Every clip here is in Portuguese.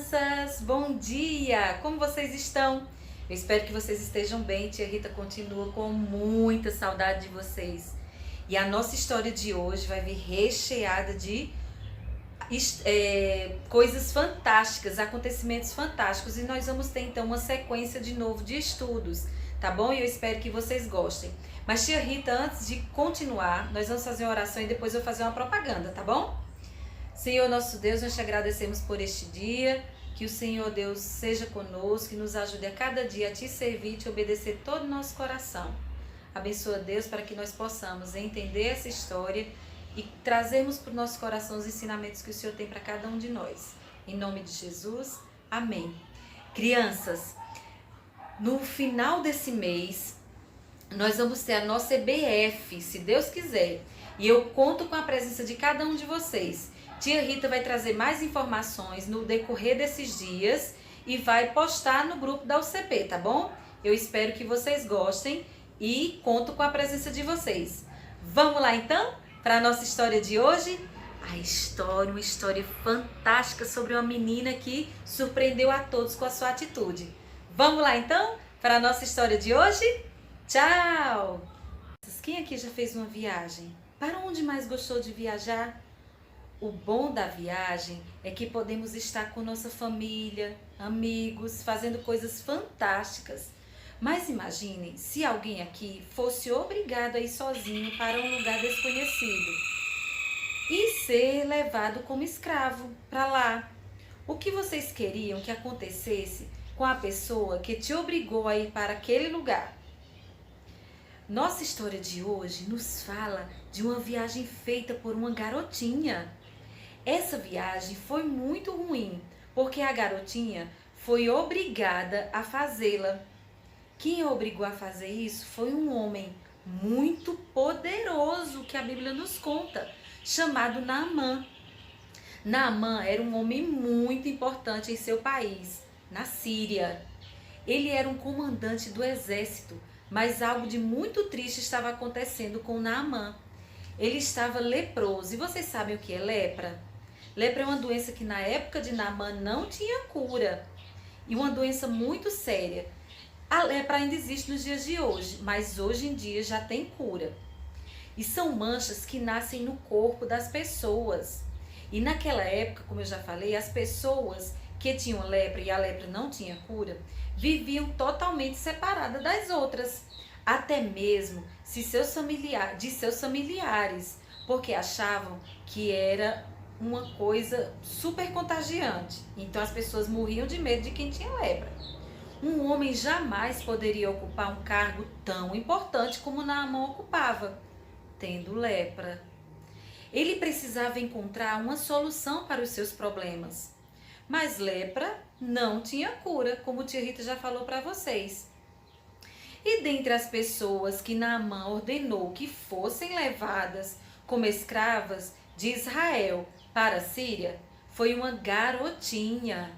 crianças! Bom dia! Como vocês estão? Eu espero que vocês estejam bem. Tia Rita continua com muita saudade de vocês. E a nossa história de hoje vai vir recheada de coisas fantásticas, acontecimentos fantásticos. E nós vamos ter então uma sequência de novo de estudos, tá bom? E eu espero que vocês gostem. Mas tia Rita, antes de continuar, nós vamos fazer uma oração e depois eu vou fazer uma propaganda, tá bom? Senhor nosso Deus, nós te agradecemos por este dia, que o Senhor Deus seja conosco, que nos ajude a cada dia a te servir e te obedecer todo o nosso coração. Abençoa Deus para que nós possamos entender essa história e trazermos para o nosso coração os ensinamentos que o Senhor tem para cada um de nós. Em nome de Jesus, amém. Crianças, no final desse mês, nós vamos ter a nossa EBF, se Deus quiser. E eu conto com a presença de cada um de vocês. Tia Rita vai trazer mais informações no decorrer desses dias e vai postar no grupo da UCP, tá bom? Eu espero que vocês gostem e conto com a presença de vocês. Vamos lá então para a nossa história de hoje? Uma história fantástica sobre uma menina que surpreendeu a todos com a sua atitude. Vamos lá então para a nossa história de hoje? Tchau! Quem aqui já fez uma viagem? Para onde mais gostou de viajar? O bom da viagem é que podemos estar com nossa família, amigos, fazendo coisas fantásticas. Mas imaginem se alguém aqui fosse obrigado a ir sozinho para um lugar desconhecido e ser levado como escravo para lá. O que vocês queriam que acontecesse com a pessoa que te obrigou a ir para aquele lugar? Nossa história de hoje nos fala de uma viagem feita por uma garotinha. Essa viagem foi muito ruim, porque a garotinha foi obrigada a fazê-la. Quem a obrigou a fazer isso foi um homem muito poderoso que a Bíblia nos conta, chamado Naamã. Naamã era um homem muito importante em seu país, na Síria. Ele era um comandante do exército, mas algo de muito triste estava acontecendo com Naamã. Ele estava leproso. E vocês sabem o que é lepra? Lepra é uma doença que na época de Naamã não tinha cura. E uma doença muito séria. A lepra ainda existe nos dias de hoje, mas hoje em dia já tem cura. E são manchas que nascem no corpo das pessoas. E naquela época, como eu já falei, as pessoas que tinham lepra e a lepra não tinha cura, viviam totalmente separadas das outras. Até mesmo de seus familiares, porque achavam que era uma coisa super contagiante. Então as pessoas morriam de medo de quem tinha lepra. Um homem jamais poderia ocupar um cargo tão importante como Naamã ocupava, tendo lepra. Ele precisava encontrar uma solução para os seus problemas. Mas lepra não tinha cura, como tia Rita já falou para vocês. E dentre as pessoas que Naamã ordenou que fossem levadas como escravas de Israel para a Síria, foi uma garotinha.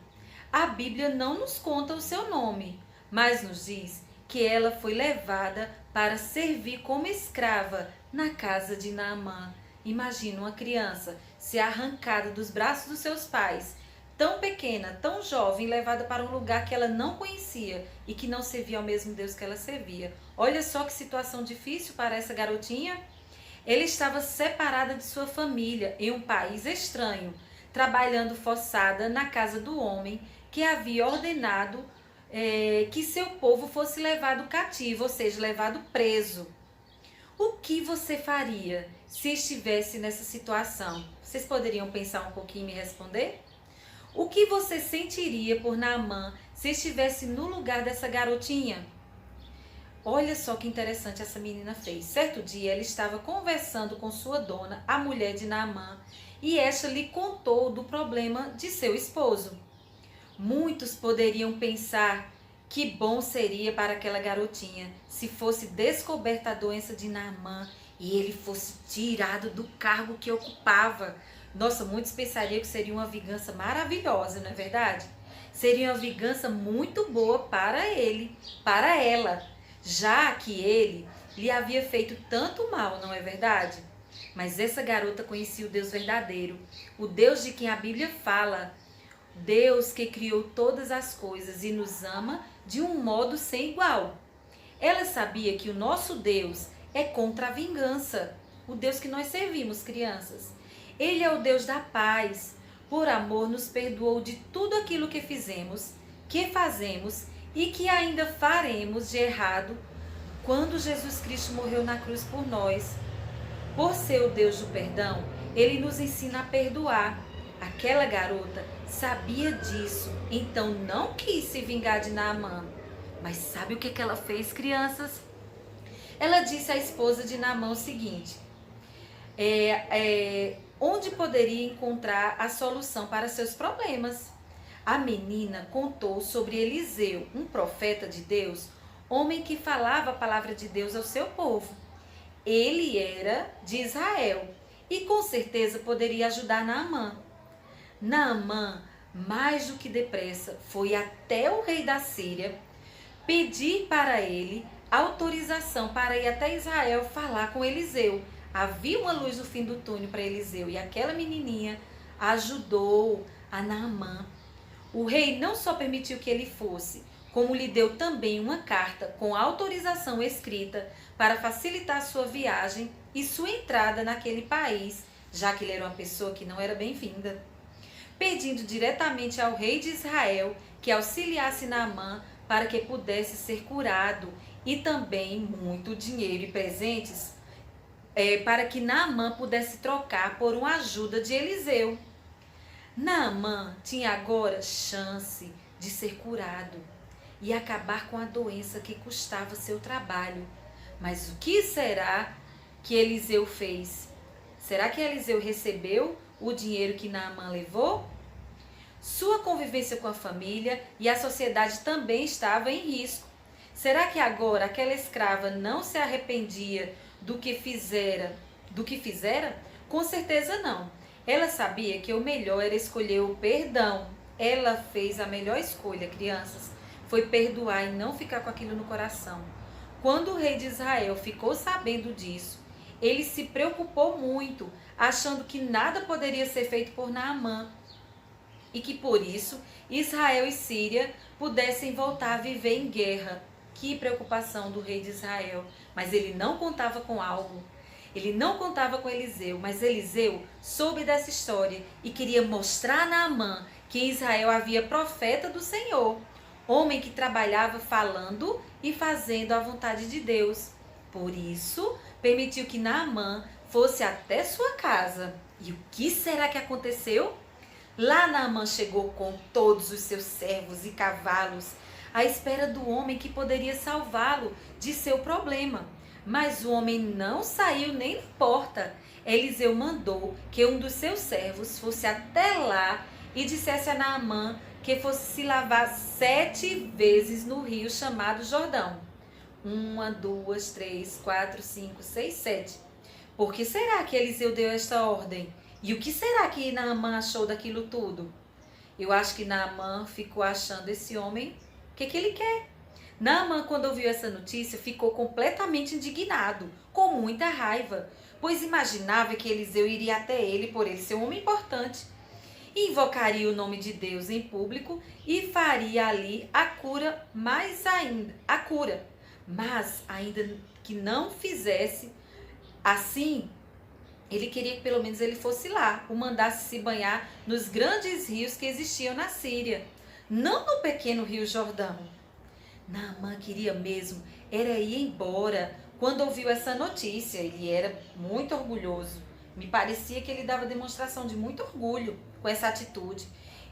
A Bíblia não nos conta o seu nome, mas nos diz que ela foi levada para servir como escrava na casa de Naamã. Imagina uma criança ser arrancada dos braços dos seus pais, tão pequena, tão jovem, levada para um lugar que ela não conhecia e que não servia ao mesmo Deus que ela servia. Olha só que situação difícil para essa garotinha. Ela estava separada de sua família em um país estranho, trabalhando forçada na casa do homem que havia ordenado que seu povo fosse levado cativo, ou seja, levado preso. O que você faria se estivesse nessa situação? Vocês poderiam pensar um pouquinho e me responder? O que você sentiria por Naamã se estivesse no lugar dessa garotinha? Olha só que interessante essa menina fez. Certo dia ela estava conversando com sua dona, a mulher de Naamã, e esta lhe contou do problema de seu esposo. Muitos poderiam pensar que bom seria para aquela garotinha se fosse descoberta a doença de Naamã e ele fosse tirado do cargo que ocupava. Nossa, muitos pensariam que seria uma vingança maravilhosa, não é verdade? Seria uma vingança muito boa para ele, para ela, já que ele lhe havia feito tanto mal, não é verdade? Mas essa garota conhecia o Deus verdadeiro, o Deus de quem a Bíblia fala, Deus que criou todas as coisas e nos ama de um modo sem igual. Ela sabia que o nosso Deus é contra a vingança, o Deus que nós servimos, crianças. Ele é o Deus da paz. Por amor nos perdoou de tudo aquilo que fizemos, que fazemos e que ainda faremos de errado quando Jesus Cristo morreu na cruz por nós. Por ser o Deus do perdão, ele nos ensina a perdoar. Aquela garota sabia disso, então não quis se vingar de Naamã. Mas sabe o que ela fez, crianças? Ela disse à esposa de Naamã o seguinte: onde poderia encontrar a solução para seus problemas? A menina contou sobre Eliseu, um profeta de Deus, homem que falava a palavra de Deus ao seu povo. Ele era de Israel e com certeza poderia ajudar Naamã. Naamã, mais do que depressa, foi até o rei da Síria pedir para ele autorização para ir até Israel falar com Eliseu. Havia uma luz no fim do túnel para Eliseu e aquela menininha ajudou a Naamã. O rei não só permitiu que ele fosse, como lhe deu também uma carta com autorização escrita para facilitar sua viagem e sua entrada naquele país, já que ele era uma pessoa que não era bem-vinda. Pedindo diretamente ao rei de Israel que auxiliasse Naamã para que pudesse ser curado e também muito dinheiro e presentes para que Naamã pudesse trocar por uma ajuda de Eliseu. Naamã tinha agora chance de ser curado e acabar com a doença que custava seu trabalho. Mas o que será que Eliseu fez? Será que Eliseu recebeu o dinheiro que Naamã levou? Sua convivência com a família e a sociedade também estava em risco. Será que agora aquela escrava não se arrependia do que fizera? Com certeza não. Ela sabia que o melhor era escolher o perdão. Ela fez a melhor escolha, crianças. Foi perdoar e não ficar com aquilo no coração. Quando o rei de Israel ficou sabendo disso, ele se preocupou muito, achando que nada poderia ser feito por Naamã e que por isso Israel e Síria pudessem voltar a viver em guerra. Que preocupação do rei de Israel! Mas ele não contava com algo. Ele não contava com Eliseu, mas Eliseu soube dessa história e queria mostrar a Naamã que em Israel havia profeta do Senhor, homem que trabalhava falando e fazendo a vontade de Deus. Por isso, permitiu que Naamã fosse até sua casa. E o que será que aconteceu? Lá Naamã chegou com todos os seus servos e cavalos, à espera do homem que poderia salvá-lo de seu problema. Mas o homem não saiu nem na porta. Eliseu mandou que um dos seus servos fosse até lá e dissesse a Naamã que fosse se lavar 7 vezes no rio chamado Jordão. 1, 2, 3, 4, 5, 6, 7. Por que será que Eliseu deu esta ordem? E o que será que Naamã achou daquilo tudo? Eu acho que Naamã ficou achando esse homem, o que ele quer? Naamã, quando ouviu essa notícia, ficou completamente indignado, com muita raiva, pois imaginava que Eliseu iria até ele por ele ser um homem importante. E invocaria o nome de Deus em público e faria ali a cura, mas ainda que não fizesse assim, ele queria que pelo menos ele fosse lá, o mandasse se banhar nos grandes rios que existiam na Síria, não no pequeno rio Jordão. Naamã queria mesmo era ir embora quando ouviu essa notícia. Ele era muito orgulhoso. Me parecia que ele dava demonstração de muito orgulho com essa atitude.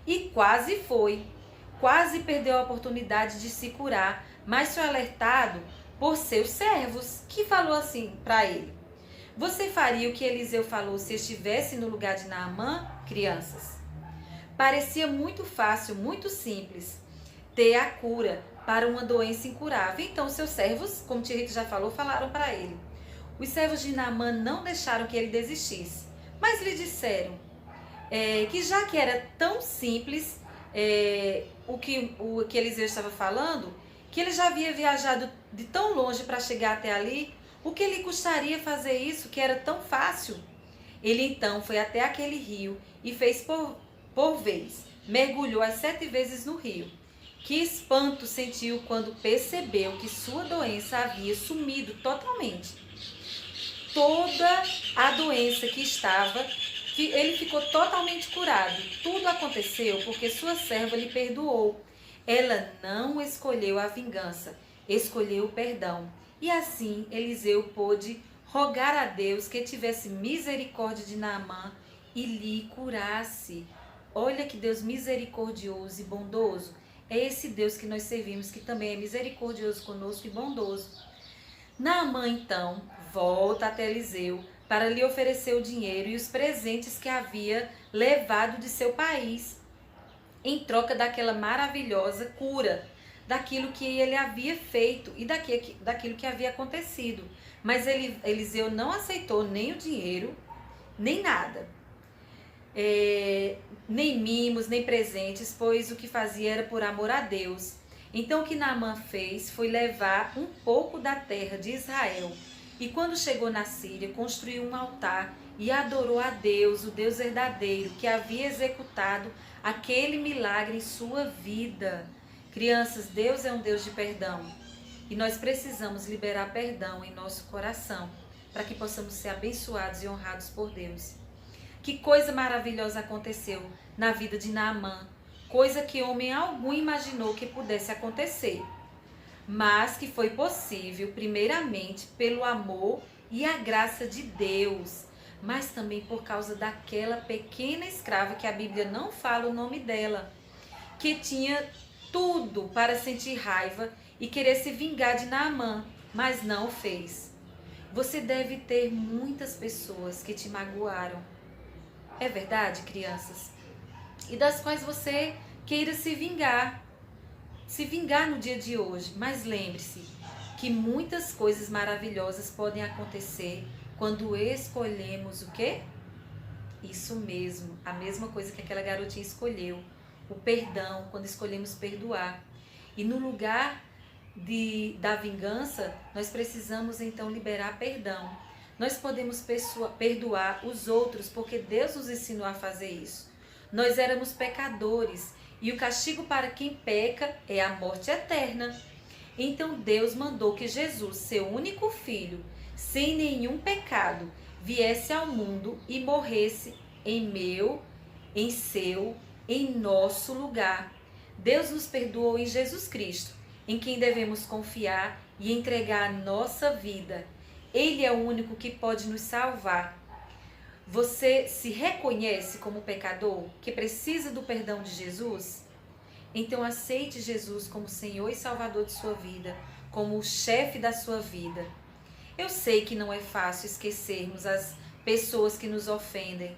E quase foi. Quase perdeu a oportunidade de se curar, mas foi alertado por seus servos, que falou assim para ele: você faria o que Eliseu falou se estivesse no lugar de Naamã, crianças? Parecia muito fácil, muito simples ter a cura para uma doença incurável. Então seus servos, como Tia Rita já falou, falaram para ele. Os servos de Naamã não deixaram que ele desistisse, mas lhe disseram que já que era tão simples o que Eliseu estava falando, que ele já havia viajado de tão longe para chegar até ali, o que lhe custaria fazer isso, que era tão fácil? Ele então foi até aquele rio e fez por vez. mergulhou as 7 vezes no rio. Que espanto sentiu quando percebeu que sua doença havia sumido totalmente. Toda a doença que estava, ele ficou totalmente curado. Tudo aconteceu porque sua serva lhe perdoou. Ela não escolheu a vingança, escolheu o perdão. E assim Eliseu pôde rogar a Deus que tivesse misericórdia de Naamã e lhe curasse. Olha que Deus misericordioso e bondoso. É esse Deus que nós servimos, que também é misericordioso conosco e bondoso. Naamã, então, volta até Eliseu para lhe oferecer o dinheiro e os presentes que havia levado de seu país, em troca daquela maravilhosa cura, daquilo que ele havia feito e daquilo que havia acontecido. Mas Eliseu não aceitou nem o dinheiro, nem nada. Nem mimos, nem presentes, pois o que fazia era por amor a Deus. Então o que Naamã fez foi levar um pouco da terra de Israel. E quando chegou na Síria, construiu um altar e adorou a Deus, o Deus verdadeiro, que havia executado aquele milagre em sua vida. Crianças, Deus é um Deus de perdão. E nós precisamos liberar perdão em nosso coração, para que possamos ser abençoados e honrados por Deus. Que coisa maravilhosa aconteceu na vida de Naamã, coisa que homem algum imaginou que pudesse acontecer, mas que foi possível primeiramente pelo amor e a graça de Deus, mas também por causa daquela pequena escrava que a Bíblia não fala o nome dela, que tinha tudo para sentir raiva e querer se vingar de Naamã, mas não o fez. Você deve ter muitas pessoas que te magoaram. É verdade, crianças? E das quais você queira se vingar no dia de hoje. Mas lembre-se que muitas coisas maravilhosas podem acontecer quando escolhemos o quê? Isso mesmo, a mesma coisa que aquela garotinha escolheu. O perdão, quando escolhemos perdoar. E no lugar da vingança, nós precisamos então liberar perdão. Nós podemos perdoar os outros porque Deus nos ensinou a fazer isso. Nós éramos pecadores e o castigo para quem peca é a morte eterna. Então Deus mandou que Jesus, seu único filho, sem nenhum pecado, viesse ao mundo e morresse em meu, em seu, em nosso lugar. Deus nos perdoou em Jesus Cristo, em quem devemos confiar e entregar a nossa vida. Ele é o único que pode nos salvar. Você se reconhece como pecador que precisa do perdão de Jesus? Então aceite Jesus como Senhor e Salvador de sua vida, como o chefe da sua vida. Eu sei que não é fácil esquecermos as pessoas que nos ofendem,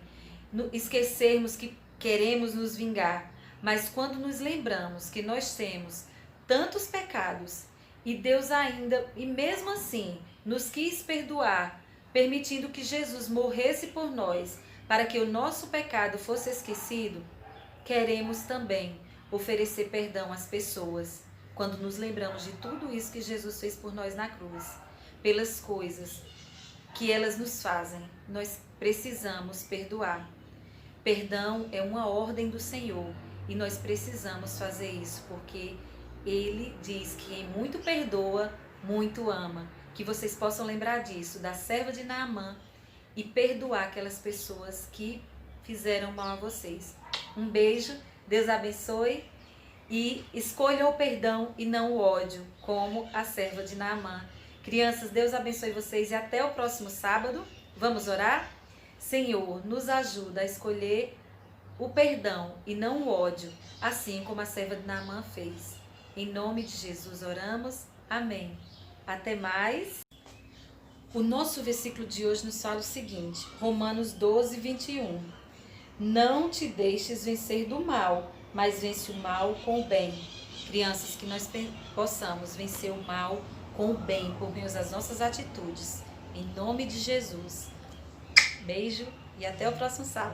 esquecermos que queremos nos vingar, mas quando nos lembramos que nós temos tantos pecados e Deus ainda, e mesmo assim, nos quis perdoar, permitindo que Jesus morresse por nós, para que o nosso pecado fosse esquecido, queremos também oferecer perdão às pessoas, quando nos lembramos de tudo isso que Jesus fez por nós na cruz, pelas coisas que elas nos fazem, nós precisamos perdoar. Perdão é uma ordem do Senhor e nós precisamos fazer isso, porque Ele diz que quem muito perdoa, muito ama. Que vocês possam lembrar disso, da serva de Naamã, e perdoar aquelas pessoas que fizeram mal a vocês. Um beijo, Deus abençoe e escolha o perdão e não o ódio, como a serva de Naamã. Crianças, Deus abençoe vocês e até o próximo sábado. Vamos orar? Senhor, nos ajuda a escolher o perdão e não o ódio, assim como a serva de Naamã fez. Em nome de Jesus oramos. Amém. Até mais. O nosso versículo de hoje nos fala o seguinte, Romanos 12, 21. Não te deixes vencer do mal, mas vence o mal com o bem. Crianças, que nós possamos vencer o mal com o bem, por meio das nossas atitudes. Em nome de Jesus. Beijo e até o próximo sábado.